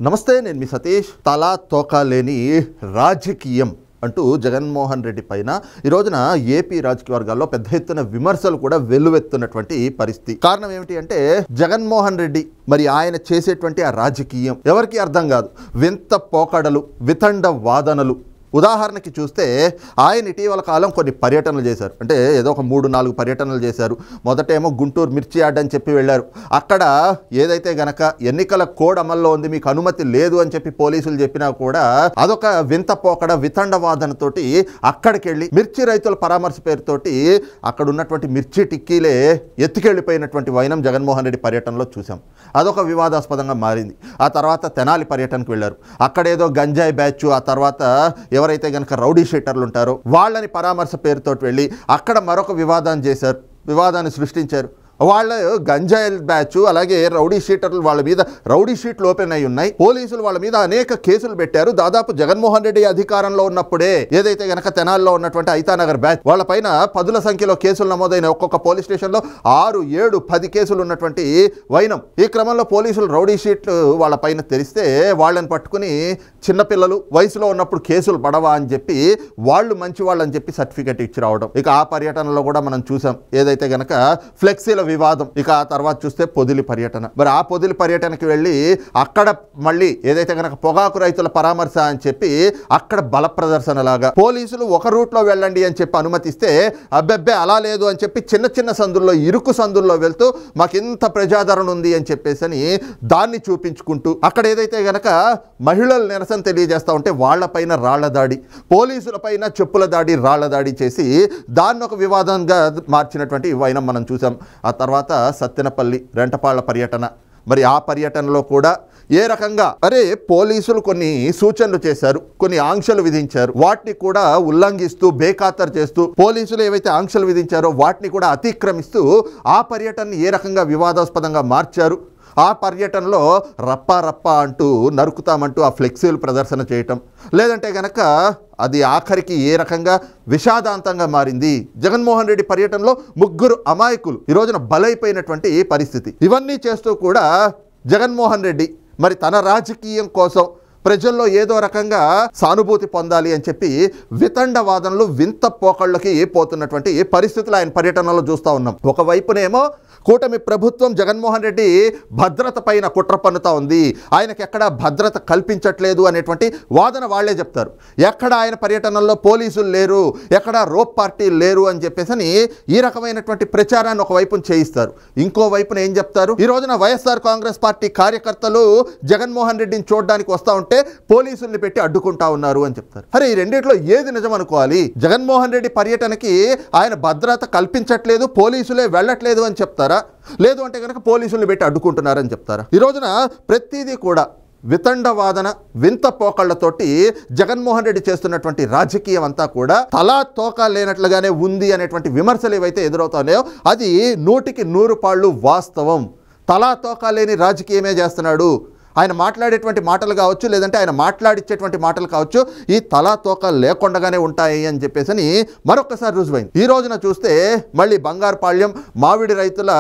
నమస్తే, నేను మీ సతీష్. తలా తోకా లేని రాజకీయం అంటూ జగన్మోహన్ రెడ్డి పైన ఈ రోజున ఏపీ రాజకీయ వర్గాల్లో పెద్ద ఎత్తున విమర్శలు కూడా వెల్లువెత్తున్నటువంటి పరిస్థితి. కారణం ఏమిటి అంటే జగన్మోహన్ రెడ్డి మరి ఆయన చేసేటువంటి ఆ రాజకీయం ఎవరికి అర్థం కాదు. వింత పోకడలు, వితండ వాదనలు. ఉదాహరణకి చూస్తే ఆయన ఇటీవల కాలం కొన్ని పర్యటనలు చేశారు. అంటే ఏదో ఒక 3-4 పర్యటనలు చేశారు. మొదటేమో గుంటూరు మిర్చి యార్డ్ అని చెప్పి వెళ్ళారు. అక్కడ ఏదైతే గనక ఎన్నికల కోడ్ అమల్లో ఉంది, మీకు అనుమతి లేదు అని చెప్పి పోలీసులు చెప్పినా కూడా అదొక వింత పోకడ, వితండ వాదనతోటి అక్కడికి వెళ్ళి మిర్చి రైతుల పరామర్శ పేరుతోటి అక్కడ ఉన్నటువంటి మిర్చి టిక్కీలే ఎత్తుకెళ్ళిపోయినటువంటి వైనం జగన్మోహన్ రెడ్డి పర్యటనలో చూసాం. అదొక వివాదాస్పదంగా మారింది. ఆ తర్వాత తెనాలి పర్యటనకు వెళ్ళారు. అక్కడేదో గంజాయి బ్యాచ్, ఆ తర్వాత ఎవరైతే గనక రౌడీ షీటర్లు ఉంటారో వాళ్ళని పరామర్శ పేరుతో వెళ్ళి అక్కడ మరొక వివాదాన్ని చేశారు, వివాదాన్ని సృష్టించారు. వాళ్ళ గంజాయి బ్యాచ్ అలాగే రౌడీ షీటర్లు, వాళ్ళ మీద రౌడీ షీట్లు ఓపెన్ అయి ఉన్నాయి. పోలీసులు వాళ్ళ మీద అనేక కేసులు పెట్టారు. దాదాపు జగన్మోహన్ రెడ్డి అధికారంలో ఉన్నప్పుడే ఏదైతే గనక తెనాల్లో ఉన్నటువంటి ఐతానగర్ బ్యాచ్ వాళ్ళ పైన 10ల సంఖ్యలో కేసులు నమోదైన, ఒక్కొక్క పోలీస్ స్టేషన్లో 6, 7, 10 కేసులు ఉన్నటువంటి వైనం. ఈ క్రమంలో పోలీసులు రౌడీ షీట్లు వాళ్ళ పైన తెరిస్తే వాళ్ళని పట్టుకుని చిన్నపిల్లలు వయసులో ఉన్నప్పుడు కేసులు పడవా అని చెప్పి వాళ్ళు మంచి వాళ్ళని చెప్పి సర్టిఫికెట్ ఇచ్చి రావడం. ఇక ఆ పర్యటనలో కూడా మనం చూసాం ఏదైతే గనక ఫ్లెక్సీల వివాదం. ఇక ఆ తర్వాత చూస్తే పొదిలి పర్యటన. మరి ఆ పొదిలి పర్యటనకి వెళ్ళి అక్కడ మళ్ళీ ఏదైతే కనుక పొగాకు రైతుల పరామర్శ అని చెప్పి అక్కడ బల ప్రదర్శన లాగా పోలీసులు ఒక రూట్లో వెళ్ళండి అని చెప్పి అనుమతిస్తే అబ్బెబ్బే అలా లేదు అని చెప్పి చిన్న చిన్న సందుల్లో, ఇరుకు సందుల్లో వెళ్తూ మాకు ఇంత ప్రజాదరణ ఉంది అని చెప్పేసి దాన్ని చూపించుకుంటూ అక్కడ ఏదైతే గనక మహిళలు నిరసన తెలియజేస్తూ ఉంటే వాళ్లపైన రాళ్ల దాడి, పోలీసుల పైన చెప్పుల దాడి, రాళ్ల దాడి చేసి దాన్ని ఒక వివాదంగా మార్చినటువంటి వైనం మనం చూసాం. ఆ తర్వాత సత్తెనపల్లి రెంటపాళ్ల పర్యటన. మరి ఆ పర్యటనలో కూడా ఏ రకంగా పోలీసులు కొన్ని సూచనలు చేశారు, కొన్ని ఆంక్షలు విధించారు, వాటిని కూడా ఉల్లంఘిస్తూ బేఖాతరు చేస్తూ పోలీసులు ఏవైతే ఆంక్షలు విధించారో వాటిని కూడా అతిక్రమిస్తూ ఆ పర్యటనని ఏ రకంగా వివాదాస్పదంగా మార్చారు. ఆ పర్యటనలో రప్పా రప్పా అంటూ నరుకుతామంటూ ఆ ఫ్లెక్సీలు ప్రదర్శన చేయటం, లేదంటే గనక అది ఆఖరికి ఏ రకంగా విషాదాంతంగా మారింది. జగన్మోహన్ రెడ్డి పర్యటనలో 3 అమాయకులు ఈ రోజున బలైపోయినటువంటి పరిస్థితి. ఇవన్నీ చేస్తూ కూడా జగన్మోహన్ రెడ్డి మరి తన రాజకీయం కోసం ప్రజల్లో ఏదో రకంగా సానుభూతి పొందాలి అని చెప్పి వితండ వాదనలు, వింత పోకళ్ళకి పోతున్నటువంటి పరిస్థితులు ఆయన పర్యటనలో చూస్తూ ఉన్నాం. ఒకవైపునేమో కూటమి ప్రభుత్వం జగన్మోహన్ రెడ్డి భద్రత పైన కుట్ర పన్నుతా ఉంది, ఆయనకి ఎక్కడ భద్రత కల్పించట్లేదు అనేటువంటి వాదన వాళ్లే చెప్తారు. ఎక్కడ ఆయన పర్యటనల్లో పోలీసులు లేరు, ఎక్కడ రోప్ పార్టీలు లేరు అని చెప్పేసి ఈ రకమైనటువంటి ప్రచారాన్ని ఒకవైపున చేయిస్తారు. ఇంకోవైపున ఏం చెప్తారు, ఈ రోజున వైఎస్ఆర్ కాంగ్రెస్ పార్టీ కార్యకర్తలు జగన్మోహన్ రెడ్డిని చూడడానికి వస్తూ ఉంటే పోలీసుల్ని పెట్టి అడ్డుకుంటా ఉన్నారు అని చెప్తారు. అరే, ఈ రెండిట్లో ఏది నిజం అనుకోవాలి? జగన్మోహన్ రెడ్డి పర్యటనకి ఆయన భద్రత కల్పించట్లేదు, పోలీసులే వెళ్ళట్లేదు అని చెప్తారా, లేదు అంటే కనుక పోలీసుల్ని పెట్టి అడ్డుకుంటున్నారని చెప్తారా? ఈ రోజున ప్రతిదీ కూడా వితండ వాదన, వింత పోకళ్లతోటి జగన్మోహన్ రెడ్డి చేస్తున్నటువంటి రాజకీయం అంతా కూడా తలా తోకా లేనట్లుగానే ఉంది అనేటువంటి విమర్శలు ఏవైతే ఎదురవుతాయో అది 100కి 100 పాళ్ళు వాస్తవం. తలా తోకా లేని రాజకీయమే చేస్తున్నాడు. ఆయన మాట్లాడేటువంటి మాటలు కావచ్చు, లేదంటే ఆయన మాట్లాడిచ్చేటువంటి మాటలు కావచ్చు, ఈ తలా తోక లేకుండానే ఉంటాయి అని చెప్పేసి మరొకసారి రుజువైంది. ఈ రోజున చూస్తే మళ్ళీ బంగారుపాళ్యం మామిడి రైతుల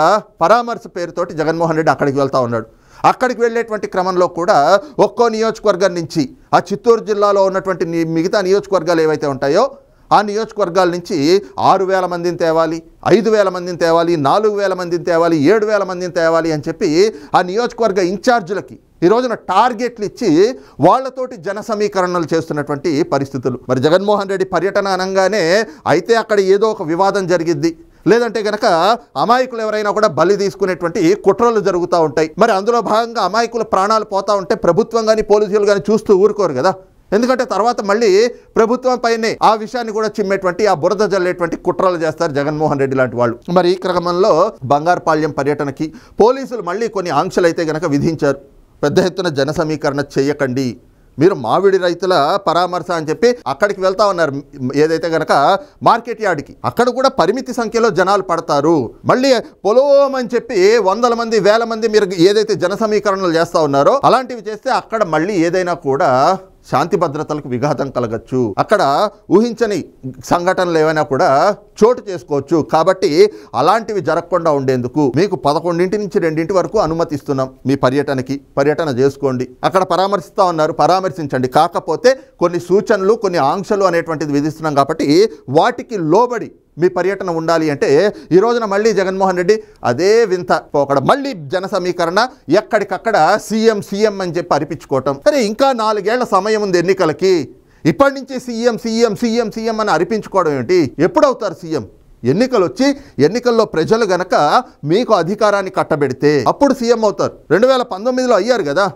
పరామర్శ పేరుతోటి జగన్మోహన్ రెడ్డి అక్కడికి వెళ్తా ఉన్నాడు. అక్కడికి వెళ్ళేటువంటి క్రమంలో కూడా ఒక్కో నియోజకవర్గం నుంచి ఆ చిత్తూరు జిల్లాలో ఉన్నటువంటి మిగతా నియోజకవర్గాలు ఏవైతే ఉంటాయో ఆ నియోజకవర్గాల నుంచి 6,000 మందిని తేవాలి, 5,000 మందిని తేవాలి, 4,000 మందిని తేవాలి, 7,000 మందిని తేవాలి అని చెప్పి ఆ నియోజకవర్గ ఇన్ఛార్జీలకి ఈ రోజున టార్గెట్లు ఇచ్చి వాళ్లతోటి జన సమీకరణలు చేస్తున్నటువంటి పరిస్థితులు. మరి జగన్మోహన్ రెడ్డి పర్యటన అనగానే అయితే అక్కడ ఏదో ఒక వివాదం జరిగిద్ది, లేదంటే గనక అమాయకులు ఎవరైనా కూడా బలి తీసుకునేటువంటి కుట్రలు జరుగుతూ ఉంటాయి. మరి అందులో భాగంగా అమాయకుల ప్రాణాలు పోతూ ఉంటే ప్రభుత్వం కానీ పోలీసులు కానీ చూస్తూ ఊరుకోరు కదా. ఎందుకంటే తర్వాత మళ్ళీ ప్రభుత్వం పైనే ఆ విషయాన్ని కూడా చిమ్మేటువంటి, ఆ బురద జల్లేటువంటి కుట్రలు చేస్తారు జగన్మోహన్ రెడ్డి లాంటి వాళ్ళు. మరి ఈ క్రమంలో బంగారుపాళ్యం పర్యటనకి పోలీసులు మళ్ళీ కొన్ని ఆంక్షలు అయితే గనక విధించారు. పెద్ద ఎత్తున జన సమీకరణ చేయకండి, మీరు మామిడి రైతుల పరామర్శ అని చెప్పి అక్కడికి వెళ్తా ఉన్నారు. ఏదైతే గనక మార్కెట్ యార్డ్కి అక్కడ కూడా పరిమితి సంఖ్యలో జనాలు పడతారు. మళ్ళీ పొలోమని చెప్పి 100 మంది 1000 మంది మీరు ఏదైతే జన సమీకరణలు చేస్తూ ఉన్నారో అలాంటివి చేస్తే అక్కడ మళ్ళీ ఏదైనా కూడా శాంతి భద్రతలకు విఘాతం కలగచ్చు, అక్కడ ఊహించని సంఘటనలు ఏవైనా కూడా చోటు చేసుకోవచ్చు. కాబట్టి అలాంటివి జరగకుండా ఉండేందుకు మీకు 11 నుంచి 2 వరకు అనుమతిస్తున్నాం. మీ పర్యటన చేసుకోండి, అక్కడ పరామర్శిస్తా ఉన్నారు, పరామర్శించండి. కాకపోతే కొన్ని సూచనలు, కొన్ని ఆంక్షలు అనేటువంటిది విధిస్తున్నాం కాబట్టి వాటికి లోబడి మీ పర్యటన ఉండాలి అంటే ఈ రోజున మళ్ళీ జగన్మోహన్ రెడ్డి అదే వింత పోకడ, మళ్ళీ జన సమీకరణ, ఎక్కడికక్కడ సీఎం అని చెప్పి అరిపించుకోవటం. సరే, ఇంకా 4 ఏళ్ల సమయం ఉంది ఎన్నికలకి, ఇప్పటి నుంచి సీఎం అని అరిపించుకోవడం ఏంటి? ఎప్పుడవుతారు సీఎం? ఎన్నికలు వచ్చి ఎన్నికల్లో ప్రజలు గనక మీకు అధికారాన్ని కట్టబెడితే అప్పుడు సీఎం అవుతారు. 2019లో అయ్యారు కదా,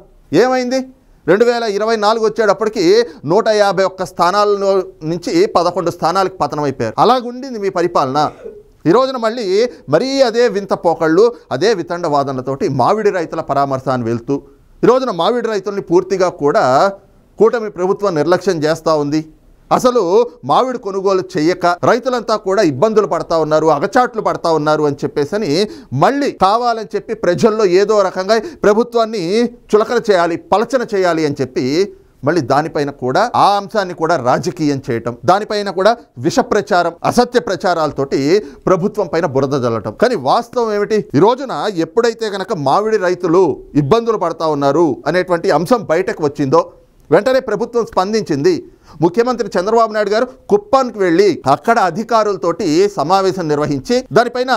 ఏమైంది? 2024 వచ్చేటప్పటికి 151 స్థానాల నుంచి 11 స్థానాలకు పతనమైపోయారు. అలాగుండింది మీ పరిపాలన. ఈ రోజున మరీ అదే వింత పోకళ్ళు, అదే వితండ వాదనలతోటి మామిడి రైతుల పరామర్శ అని వెళ్తూ ఈ రోజున మామిడి రైతుల్ని పూర్తిగా కూడా కూటమి ప్రభుత్వం నిర్లక్ష్యం చేస్తూ ఉంది. అసలు మామిడి కొనుగోలు చేయక రైతులంతా కూడా ఇబ్బందులు పడతా ఉన్నారు, అగచాట్లు పడతా ఉన్నారు అని చెప్పేసని మళ్ళీ కావాలని చెప్పి ప్రజల్లో ఏదో రకంగా ప్రభుత్వాన్ని చులకన చేయాలి, పలచన చేయాలి అని చెప్పి మళ్ళీ దానిపైన కూడా ఆ అంశాన్ని కూడా రాజకీయం చేయటం, దానిపైన కూడా విష ప్రచారం, అసత్య ప్రచారాలతోటి ప్రభుత్వం పైన బురద జల్లటం. కానీ వాస్తవం ఏమిటి? ఈ రోజున ఎప్పుడైతే కనుక మామిడి రైతులు ఇబ్బందులు పడతా ఉన్నారు అనేటువంటి అంశం బయటకు వచ్చిందో వెంటనే ప్రభుత్వం స్పందించింది. ముఖ్యమంత్రి చంద్రబాబు నాయుడు గారు కుప్పానికి వెళ్ళి అక్కడ అధికారులతోటి సమావేశం నిర్వహించి దానిపైన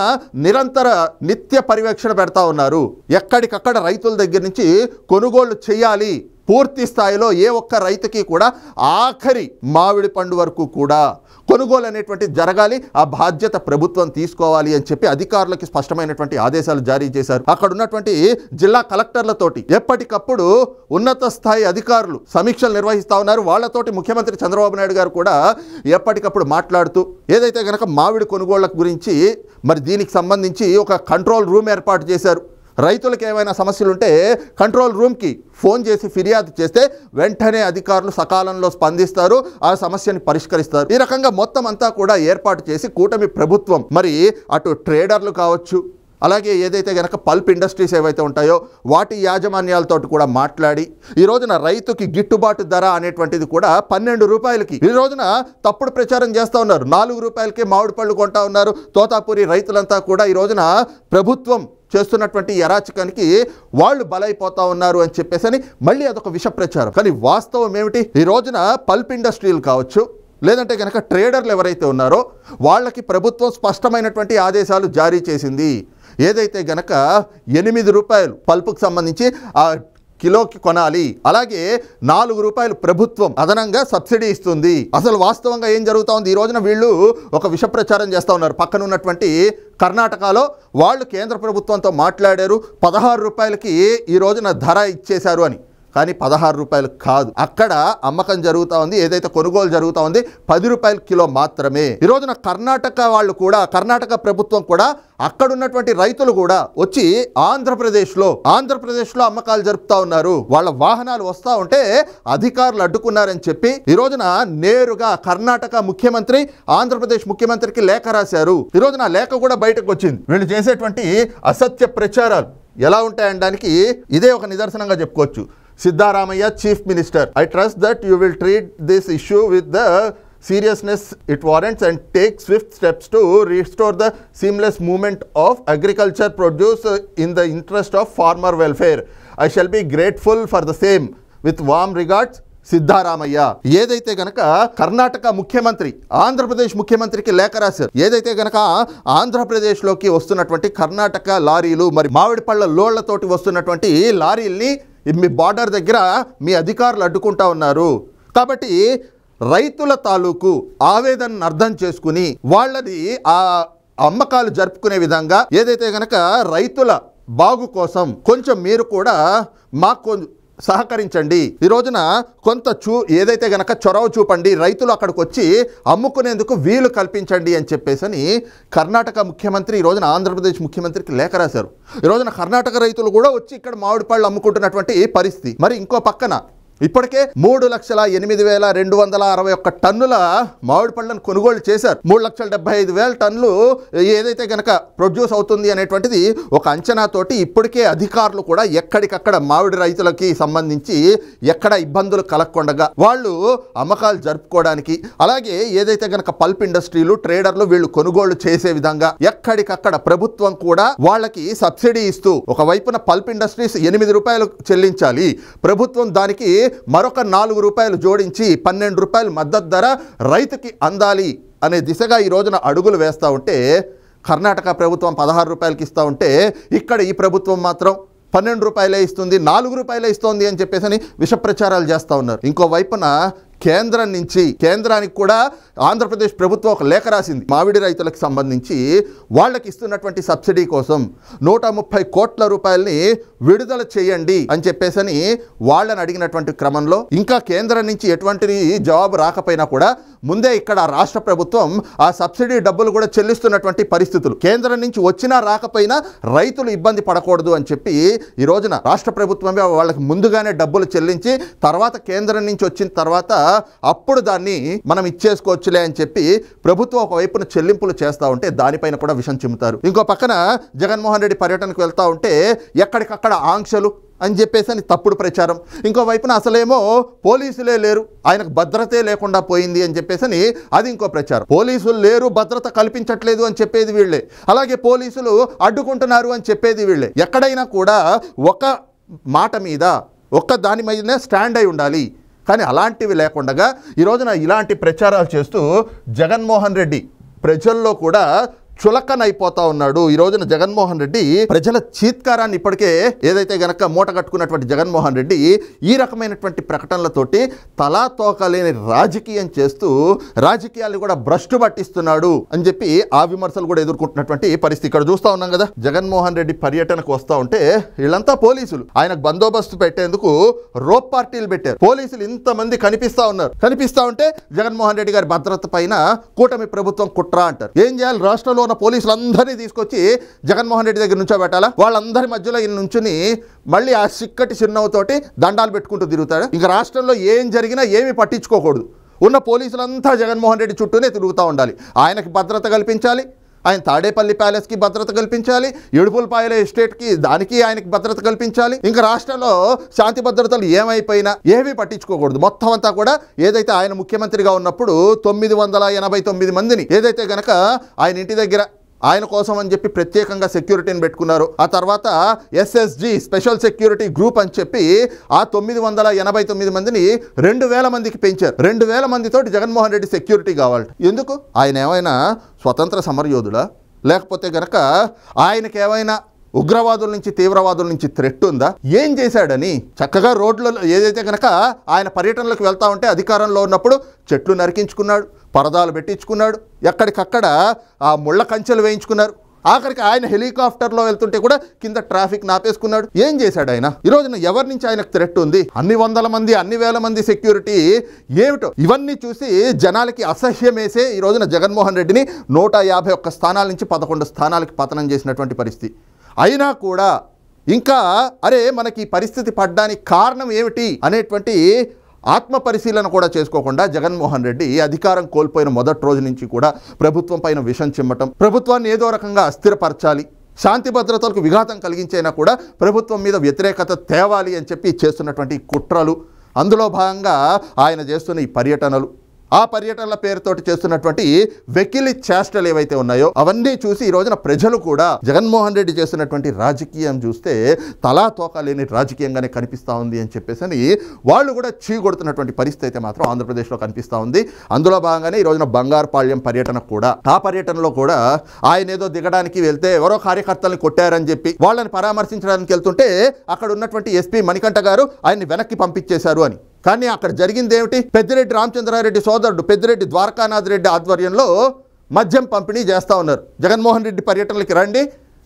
నిత్య పర్యవేక్షణ పెడతా ఉన్నారు. ఎక్కడికక్కడ రైతుల దగ్గర నుంచి కొనుగోళ్లు చేయాలి, పూర్తి స్థాయిలో ఏ ఒక్క రైతుకి కూడా ఆఖరి మామిడి పండు వరకు కూడా కొనుగోలు అనేటువంటిది జరగాలి, ఆ బాధ్యత ప్రభుత్వం తీసుకోవాలి అని చెప్పి అధికారులకి స్పష్టమైనటువంటి ఆదేశాలు జారీ చేశారు. అక్కడ ఉన్నటువంటి జిల్లా కలెక్టర్లతోటి ఎప్పటికప్పుడు ఉన్నత స్థాయి అధికారులు సమీక్షలు నిర్వహిస్తూ ఉన్నారు. వాళ్ళతోటి ముఖ్యమంత్రి చంద్రబాబు నాయుడు గారు కూడా ఎప్పటికప్పుడు మాట్లాడుతూ ఏదైతే కనుక మామిడి కొనుగోళ్ల గురించి మరి దీనికి సంబంధించి ఒక కంట్రోల్ రూమ్ ఏర్పాటు చేశారు. రైతులకు ఏమైనా సమస్యలు ఉంటే కంట్రోల్ రూమ్కి ఫోన్ చేసి ఫిర్యాదు చేస్తే వెంటనే అధికారులు సకాలంలో స్పందిస్తారు, ఆ సమస్యని పరిష్కరిస్తారు. ఈ రకంగా మొత్తం అంతా కూడా ఏర్పాటు చేసి కూటమి ప్రభుత్వం మరి అటు ట్రేడర్లు కావచ్చు, అలాగే ఏదైతే గనక పల్ప్ ఇండస్ట్రీస్ ఏవైతే ఉంటాయో వాటి యాజమాన్యాలతో కూడా మాట్లాడి ఈ రోజున రైతుకి గిట్టుబాటు ధర అనేటువంటిది కూడా 12 రూపాయలకి ఈ రోజున తప్పుడు ప్రచారం చేస్తూ ఉన్నారు. 4 రూపాయలకే మామిడి పళ్ళు కొంటా ఉన్నారు. తోతాపూరి రైతులంతా కూడా ఈ రోజున ప్రభుత్వం చేస్తున్నటువంటి అరాచకానికి వాళ్ళు బలైపోతా ఉన్నారు అని చెప్పేసి మళ్ళీ అదొక విష ప్రచారం. కానీ వాస్తవం ఏమిటి? ఈ రోజున పల్ప్ ఇండస్ట్రీలు కావచ్చు, లేదంటే కనుక ట్రేడర్లు ఎవరైతే ఉన్నారో వాళ్ళకి ప్రభుత్వం స్పష్టమైనటువంటి ఆదేశాలు జారీ చేసింది. ఏదైతే గనక 8 రూపాయలు పల్పుకు సంబంధించి ఆ కిలోకి కొనాలి, అలాగే 4 రూపాయలు ప్రభుత్వం అదనంగా సబ్సిడీ ఇస్తుంది. అసలు వాస్తవంగా ఏం జరుగుతూ ఉంది? ఈ రోజున వీళ్ళు ఒక విష ప్రచారం చేస్తూ ఉన్నారు. పక్కన ఉన్నటువంటి కర్ణాటకలో వాళ్ళు కేంద్ర ప్రభుత్వంతో మాట్లాడారు, 16 రూపాయలకి ఈ రోజున ధర ఇచ్చేశారు అని. కానీ 16 రూపాయలు కాదు, అక్కడ అమ్మకం జరుగుతూ ఉంది, ఏదైతే కొనుగోలు జరుగుతూ ఉంది 10 రూపాయల కిలో మాత్రమే. ఈ రోజున కర్ణాటక వాళ్ళు కూడా, కర్ణాటక ప్రభుత్వం కూడా అక్కడ ఉన్నటువంటి రైతులు కూడా వచ్చి ఆంధ్రప్రదేశ్లో అమ్మకాలు జరుపుతా ఉన్నారు. వాళ్ళ వాహనాలు వస్తూ ఉంటే అధికారులు అడ్డుకున్నారని చెప్పి ఈ రోజున నేరుగా కర్ణాటక ముఖ్యమంత్రి ఆంధ్రప్రదేశ్ ముఖ్యమంత్రికి లేఖ రాశారు. ఈ రోజున లేఖ కూడా బయటకు వచ్చింది. వీళ్ళు చేసేటువంటి అసత్య ప్రచారాలు ఎలా ఉంటాయనడానికి ఇదే ఒక నిదర్శనంగా చెప్పుకోవచ్చు. Siddharamaiah, Chief Minister, I trust that you will treat this issue with the seriousness it warrants and take swift steps to restore the seamless movement of agriculture produce in the interest of farmer welfare. I shall be grateful for the same. With warm regards, Siddaramaiah. ఏదైతే గనక కర్ణాటక ముఖ్యమంత్రి ఆంధ్రప్రదేశ్ ముఖ్యమంత్రికి లేఖ రాశారు, ఏదైతే గనక ఆంధ్రప్రదేశ్లోకి వస్తున్నటువంటి కర్ణాటక లారీలు మరి మామిడి పళ్ళ లోళ్లతోటి వస్తున్నటువంటి లారీల్ని మీ బార్డర్ దగ్గర మీ అధికారులు అడ్డుకుంటా ఉన్నారు. కాబట్టి రైతుల తాలూకు ఆవేదనను అర్థం చేసుకుని వాళ్ళది ఆ అమ్మకాలు జరుపుకునే విధంగా ఏదైతే గనక రైతుల బాగు కోసం కొంచెం మీరు కూడా మాకు సహకరించండి. ఈ రోజున కొంత ఏదైతే గనక చొరవ చూపండి, రైతులు అక్కడికి వచ్చి అమ్ముకునేందుకు వీలు కల్పించండి అని చెప్పేసి కర్ణాటక ముఖ్యమంత్రి ఈ రోజున ఆంధ్రప్రదేశ్ ముఖ్యమంత్రికి లేఖ రాశారు. ఈ రోజున కర్ణాటక రైతులు కూడా వచ్చి ఇక్కడ మామిడి పళ్ళు అమ్ముకుంటున్నటువంటి పరిస్థితి. మరి ఇంకో పక్కన ఇప్పటికే 3,08,261 టన్నుల మామిడి పళ్ళను కొనుగోలు చేశారు. 3,75,000 టన్నులు ఏదైతే గనక ప్రొడ్యూస్ అవుతుంది అనేటువంటిది ఒక అంచనాతోటి ఇప్పటికే అధికారులు కూడా ఎక్కడికక్కడ మామిడి రైతులకి సంబంధించి ఎక్కడ ఇబ్బందులు కలగకుండా వాళ్ళు అమ్మకాలు జరుపుకోవడానికి, అలాగే ఏదైతే గనక పల్ప్ ఇండస్ట్రీలు ట్రేడర్లు వీళ్ళు కొనుగోలు చేసే విధంగా ఎక్కడికక్కడ ప్రభుత్వం కూడా వాళ్ళకి సబ్సిడీ ఇస్తూ, ఒకవైపున పల్ప్ ఇండస్ట్రీస్ 8 రూపాయలు చెల్లించాలి, ప్రభుత్వం దానికి మరొక 4 రూపాయలు జోడించి 12 రూపాయలు మద్దతు ధర రైతుకి అందాలి అనే దిశగా ఈ రోజున అడుగులు వేస్తూ ఉంటే, కర్ణాటక ప్రభుత్వం 16 రూపాయలకి ఇస్తూ ఉంటే ఇక్కడ ఈ ప్రభుత్వం మాత్రం 12 రూపాయలే ఇస్తుంది, 4 రూపాయలే ఇస్తోంది అని చెప్పేసి విష ప్రచారాలు చేస్తూ ఉన్నారు. ఇంకోవైపున కేంద్రానికి కూడా ఆంధ్రప్రదేశ్ ప్రభుత్వం ఒక లేఖ రాసింది. మామిడి రైతులకు సంబంధించి వాళ్ళకి ఇస్తున్నటువంటి సబ్సిడీ కోసం 130 కోట్ల రూపాయలని విడుదల చేయండి అని చెప్పేసి వాళ్ళని అడిగినటువంటి క్రమంలో ఇంకా కేంద్రం నుంచి ఎటువంటి జవాబు రాకపోయినా కూడా ముందే ఇక్కడ రాష్ట్ర ప్రభుత్వం ఆ సబ్సిడీ డబ్బులు కూడా చెల్లిస్తున్నటువంటి పరిస్థితులు. కేంద్రం నుంచి వచ్చినా రాకపోయినా రైతులు ఇబ్బంది పడకూడదు అని చెప్పి ఈ రోజున రాష్ట్ర ప్రభుత్వమే వాళ్ళకి ముందుగానే డబ్బులు చెల్లించి తర్వాత కేంద్రం నుంచి వచ్చిన తర్వాత అప్పుడు దాన్ని మనం ఇచ్చేసుకోవచ్చులే అని చెప్పి ప్రభుత్వం ఒకవైపున చెల్లింపులు చేస్తూ ఉంటే దానిపైన కూడా విషం చిమ్ముతారు. ఇంకో పక్కన జగన్మోహన్ రెడ్డి పర్యటనకు వెళ్తూ ఉంటే ఎక్కడికక్కడ ఆంక్షలు అని చెప్పేసి తప్పుడు ప్రచారం. ఇంకో వైపున అసలేమో పోలీసులే లేరు, ఆయనకు భద్రతే లేకుండా పోయింది అని చెప్పేసి అది ఇంకో ప్రచారం. పోలీసులు లేరు, భద్రత కల్పించట్లేదు అని చెప్పేది వీళ్ళే, అలాగే పోలీసులు అడ్డుకుంటున్నారు అని చెప్పేది వీళ్ళే. ఎక్కడైనా కూడా ఒక మాట మీద ఒక్క దాని మీదనే స్టాండ్ అయి ఉండాలి. కానీ అలాంటివి లేకుండా ఈ రోజున ఇలాంటి ప్రచారాలు చేస్తూ జగన్మోహన్ రెడ్డి ప్రజల్లో కూడా చులకనైపోతా ఉన్నాడు. ఈ రోజున జగన్మోహన్ రెడ్డి ప్రజల చీత్కారాన్ని ఇప్పటికే ఏదైతే గనక మూట కట్టుకున్నటువంటి జగన్మోహన్ రెడ్డి ఈ రకమైనటువంటి ప్రకటనలతోటి తలా తోకలేని రాజకీయం చేస్తూ రాజకీయాలు కూడా భ్రష్టు పట్టిస్తున్నాడు అని చెప్పి ఆ విమర్శలు కూడా ఎదుర్కొంటున్నటువంటి పరిస్థితి ఇక్కడ చూస్తా ఉన్నాం కదా. జగన్మోహన్ రెడ్డి పర్యటనకు వస్తా ఉంటే వీళ్ళంతా పోలీసులు ఆయనకు బందోబస్తు పెట్టేందుకు రోప్ పార్టీలు పెట్టారు. పోలీసులు ఇంతమంది కనిపిస్తా ఉన్నారు. కనిపిస్తా ఉంటే జగన్మోహన్ రెడ్డి గారి భద్రత పైన కూటమి ప్రభుత్వం కుట్ర అంటారు. ఏం చేయాలి? రాష్ట్రంలో పోలీసులందరినీ తీసుకొచ్చి జగన్మోహన్ రెడ్డి దగ్గర నుంచోబెట్టాలా? వాళ్ళందరి మధ్యలో ఈయన నుంచుని మళ్ళీ ఆ చిక్కటి చిరునవ్వుతోటి దండాలు పెట్టుకుంటూ తిరుగుతాడు. ఇంకా రాష్ట్రంలో ఏం జరిగినా ఏమీ పట్టించుకోకూడదు. ఉన్న పోలీసులంతా జగన్మోహన్ రెడ్డి చుట్టూనే తిరుగుతూ ఉండాలి. ఆయనకి భద్రత కల్పించాలి, ఆయన తాడేపల్లి ప్యాలెస్కి భద్రత కల్పించాలి, ఏడుపులపాయల ఎస్టేట్కి దానికి ఆయనకి భద్రత కల్పించాలి. ఇంకా రాష్ట్రంలో శాంతి భద్రతలు ఏమైపోయినా ఏమీ పట్టించుకోకూడదు. మొత్తం అంతా కూడా ఏదైతే ఆయన ముఖ్యమంత్రిగా ఉన్నప్పుడు 989 మందిని ఏదైతే గనక ఆయన ఇంటి దగ్గర ఆయన కోసం అని చెప్పి ప్రత్యేకంగా సెక్యూరిటీని పెట్టుకున్నారు. ఆ తర్వాత SSG స్పెషల్ సెక్యూరిటీ గ్రూప్ అని చెప్పి ఆ 989 మందిని 2,000 మందికి పెంచారు. 2,000 మందితోటి జగన్మోహన్ రెడ్డి సెక్యూరిటీ కావాలి. ఎందుకు? ఆయన ఏమైనా స్వతంత్ర సమరయోధుడా? లేకపోతే గనక ఆయనకేమైనా ఉగ్రవాదుల నుంచి తీవ్రవాదుల నుంచి థ్రెట్ ఉందా? ఏం చేశాడని చక్కగా రోడ్లలో ఏదైతే కనుక ఆయన పర్యటనలకు వెళ్తా ఉంటే అధికారంలో ఉన్నప్పుడు చెట్లు నరికించుకున్నాడు, పరదాలు పెట్టించుకున్నాడు, ఎక్కడికక్కడ ఆ ముళ్ళ కంచెలు వేయించుకున్నారు. ఆఖరికి ఆయన హెలికాప్టర్లో వెళ్తుంటే కూడా కింద ట్రాఫిక్ నాపేసుకున్నాడు. ఏం చేశాడు ఆయన? ఈ రోజున ఎవరి నుంచి ఆయనకు థ్రెట్ ఉంది? అన్ని 100 మంది, అన్ని 1000 మంది సెక్యూరిటీ ఏమిటో ఇవన్నీ చూసి జనాలకి అసహ్యం వేసే ఈ రోజున జగన్మోహన్ రెడ్డిని 151 స్థానాల నుంచి 11 స్థానాలకి పతనం చేసినటువంటి పరిస్థితి. అయినా కూడా ఇంకా అరే మనకి పరిస్థితి పడ్డానికి కారణం ఏమిటి అనేటువంటి ఆత్మ పరిశీలన కూడా చేసుకోకుండా జగన్మోహన్ రెడ్డి అధికారం కోల్పోయిన మొదటి రోజు నుంచి కూడా ప్రభుత్వం పైన విషం చిమ్మటం, ప్రభుత్వాన్ని ఏదో రకంగా అస్థిరపరచాలి, శాంతి భద్రతలకు విఘాతం కలిగించైనా కూడా ప్రభుత్వం మీద వ్యతిరేకత తేవాలి అని చెప్పి చేస్తున్నటువంటి కుట్రలు, అందులో భాగంగా ఆయన చేస్తున్న ఈ పర్యటనలు, ఆ పర్యటనల పేరుతోటి చేస్తున్నటువంటి వెకిలి చేష్టలు ఏవైతే ఉన్నాయో అవన్నీ చూసి ఈ రోజున ప్రజలు కూడా జగన్మోహన్ రెడ్డి చేస్తున్నటువంటి రాజకీయం చూస్తే తలా తోక లేని రాజకీయంగానే కనిపిస్తూ ఉంది అని చెప్పేసి వాళ్ళు కూడా చీకొడుతున్నటువంటి పరిస్థితి అయితే మాత్రం ఆంధ్రప్రదేశ్లో కనిపిస్తూ ఉంది. అందులో భాగంగానే ఈ రోజున బంగారుపాళ్యం పర్యటన కూడా, ఆ పర్యటనలో కూడా ఆయన ఏదో దిగడానికి వెళ్తే ఎవరో కార్యకర్తల్ని కొట్టారని చెప్పి వాళ్ళని పరామర్శించడానికి వెళ్తుంటే అక్కడ ఉన్నటువంటి SP మణికంఠ గారు ఆయన్ని వెనక్కి పంపించేశారు అని. కానీ అక్కడ జరిగింది ఏమిటి? పెద్దిరెడ్డి రామచంద్రారెడ్డి సోదరుడు పెద్దిరెడ్డి ద్వారకానాథ్ రెడ్డి ఆధ్వర్యంలో మద్యం పంపిణీ చేస్తూ ఉన్నారు. జగన్మోహన్ రెడ్డి పర్యటనలకి రండి,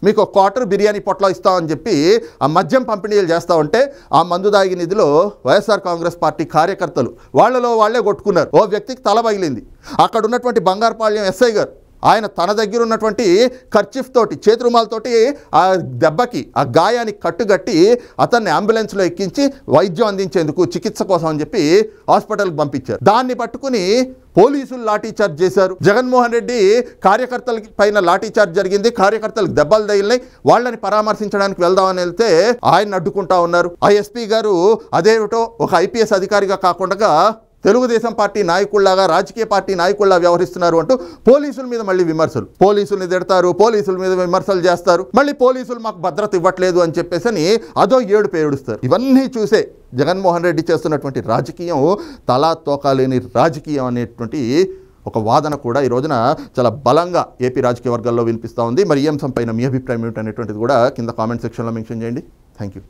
మీకు ఒక క్వార్టర్ బిర్యానీ పొట్ల ఇస్తామని చెప్పి ఆ మద్యం పంపిణీలు చేస్తూ ఉంటే ఆ మందు దాగి నిధిలో వైఎస్ఆర్ కాంగ్రెస్ పార్టీ కార్యకర్తలు వాళ్ళలో వాళ్ళే కొట్టుకున్నారు. ఓ వ్యక్తికి తల పగిలింది. అక్కడ ఉన్నటువంటి బంగారుపాళ్యం SI గారు ఆయన తన దగ్గర ఉన్నటువంటి కర్చీఫ్ తోటి చేతి రుమాలతోటి ఆ దెబ్బకి ఆ గాయానికి కట్టుగట్టి అతన్ని అంబులెన్స్లో ఎక్కించి వైద్యం అందించేందుకు చికిత్స కోసం అని చెప్పి హాస్పిటల్కి పంపించారు. దాన్ని పట్టుకుని పోలీసులు లాఠీచార్జ్ చేశారు. జగన్మోహన్ రెడ్డి కార్యకర్తల పైన లాఠీచార్జ్ జరిగింది, కార్యకర్తలకు దెబ్బలు తగిలినాయి, వాళ్ళని పరామర్శించడానికి వెళ్దామని వెళ్తే ఆయన అడ్డుకుంటా ఉన్నారు. ఆ ఎస్పీ గారు అదేమిటో ఒక ఐపీఎస్ అధికారిగా కాకుండా తెలుగుదేశం పార్టీ నాయకుల్లాగా రాజకీయ పార్టీ నాయకుల్లా వ్యవహరిస్తున్నారు అంటూ పోలీసుల మీద మళ్ళీ విమర్శలు, పోలీసుల్ని తిడతారు, పోలీసుల మీద విమర్శలు చేస్తారు, మళ్ళీ పోలీసులు మాకు భద్రత ఇవ్వట్లేదు అని చెప్పేసి అని అదో ఏడుపు ఏడుస్తారు. ఇవన్నీ చూసే జగన్మోహన్ రెడ్డి చేస్తున్నటువంటి రాజకీయం తలా తోకా లేని రాజకీయం అనేటువంటి ఒక వాదన కూడా ఈ రోజున చాలా బలంగా ఏపీ రాజకీయ వర్గాల్లో వినిపిస్తూ ఉంది. మరి ఈ అంశం పైన మీ అభిప్రాయం ఏమిటనేటువంటిది కూడా కింద కామెంట్ సెక్షన్లో మెన్షన్ చేయండి. Thank you.